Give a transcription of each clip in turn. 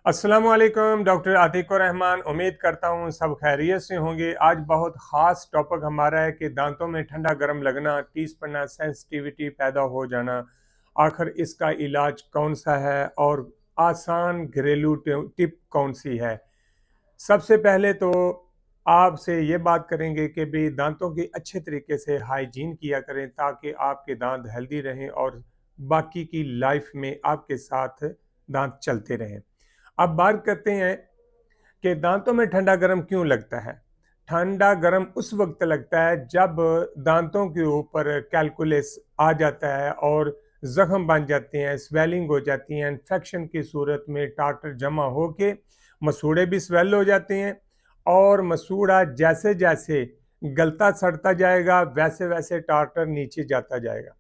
अस्सलामु अलैकुम, डॉक्टर आतिकुर रहमान। उम्मीद करता हूँ सब खैरियत से होंगे। आज बहुत ख़ास टॉपिक हमारा है कि दांतों में ठंडा गर्म लगना, टीस पड़ना, सेंसिटिविटी पैदा हो जाना, आखिर इसका इलाज कौन सा है और आसान घरेलू टिप कौन सी है। सबसे पहले तो आपसे ये बात करेंगे कि भी दांतों की अच्छे तरीके से हाइजीन किया करें ताकि आपके दांत हेल्दी रहें और बाकी की लाइफ में आपके साथ दांत चलते रहें। अब बात करते हैं कि दांतों में ठंडा गर्म क्यों लगता है। ठंडा गर्म उस वक्त लगता है जब दांतों के ऊपर कैलकुलस आ जाता है और जख्म बन जाते हैं, स्वेलिंग हो जाती है, इन्फेक्शन की सूरत में टार्टर जमा होके मसूड़े भी स्वेल हो जाते हैं और मसूड़ा जैसे जैसे गलता सड़ता जाएगा वैसे वैसे टार्टर नीचे जाता जाएगा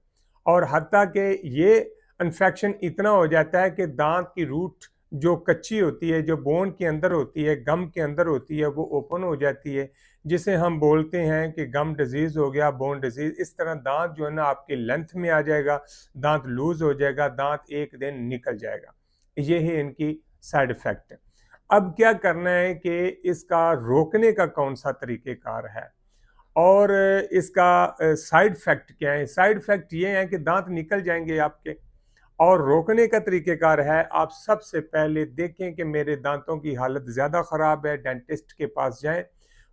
और हत्ता कि ये इन्फेक्शन इतना हो जाता है कि दांत की रूट जो कच्ची होती है, जो बोन के अंदर होती है, गम के अंदर होती है, वो ओपन हो जाती है, जिसे हम बोलते हैं कि गम डिजीज हो गया, बोन डिजीज। इस तरह दांत जो है ना आपके लेंथ में आ जाएगा, दांत लूज हो जाएगा, दांत एक दिन निकल जाएगा। ये है इनकी साइड इफेक्ट। अब क्या करना है कि इसका रोकने का कौन सा तरीक़ेकार है और इसका साइड इफेक्ट क्या है। साइड इफेक्ट ये है कि दांत निकल जाएंगे आपके और रोकने का तरीक़ेकार है, आप सबसे पहले देखें कि मेरे दांतों की हालत ज़्यादा ख़राब है, डेंटिस्ट के पास जाएं,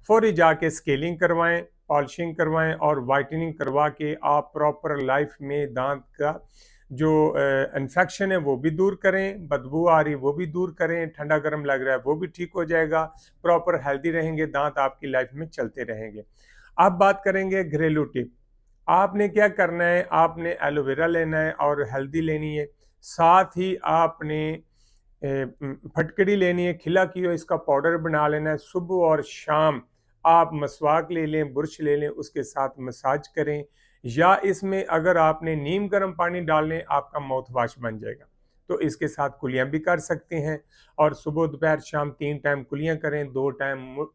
फौरी जाके स्केलिंग करवाएं, पॉलिशिंग करवाएं और वाइटनिंग करवा के आप प्रॉपर लाइफ में दांत का जो इन्फेक्शन है वो भी दूर करें, बदबू आ रही वो भी दूर करें, ठंडा गर्म लग रहा है वो भी ठीक हो जाएगा। प्रॉपर हेल्दी रहेंगे, दांत आपकी लाइफ में चलते रहेंगे। अब बात करेंगे घरेलू टिप। आपने क्या करना है, आपने एलोवेरा लेना है और हल्दी लेनी है, साथ ही आपने फटकड़ी लेनी है, खिला की हो इसका पाउडर बना लेना है। सुबह और शाम आप मसवाक ले लें, बुरश ले लें, उसके साथ मसाज करें या इसमें अगर आपने नीम गर्म पानी डाल लें आपका माउथ वॉश बन जाएगा। तो इसके साथ कुलियाँ भी कर सकते हैं और सुबह दोपहर शाम 3 टाइम कुलियाँ करें, 2 टाइम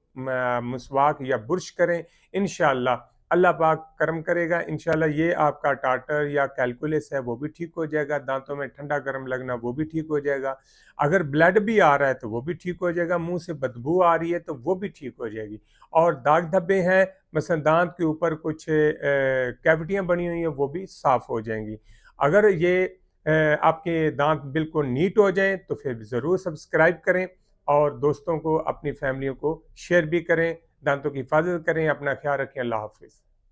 मसवाक या बुरश करें। इंशाअल्लाह अल्लाह पाक करम करेगा, इंशाल्लाह ये आपका टार्टर या कैलकुलस है वो भी ठीक हो जाएगा, दांतों में ठंडा गर्म लगना वो भी ठीक हो जाएगा, अगर ब्लड भी आ रहा है तो वो भी ठीक हो जाएगा, मुंह से बदबू आ रही है तो वो भी ठीक हो जाएगी। और दाग धब्बे हैं मसलन दांत के ऊपर कुछ कैविटियां बनी हुई हैं वो भी साफ हो जाएंगी। अगर ये आपके दांत बिल्कुल नीट हो जाएं तो फिर ज़रूर सब्सक्राइब करें और दोस्तों को अपनी फैमिलियों को शेयर भी करें। दांतों की हिफाजत करें, अपना ख्याल रखें। अल्लाह हाफिज़।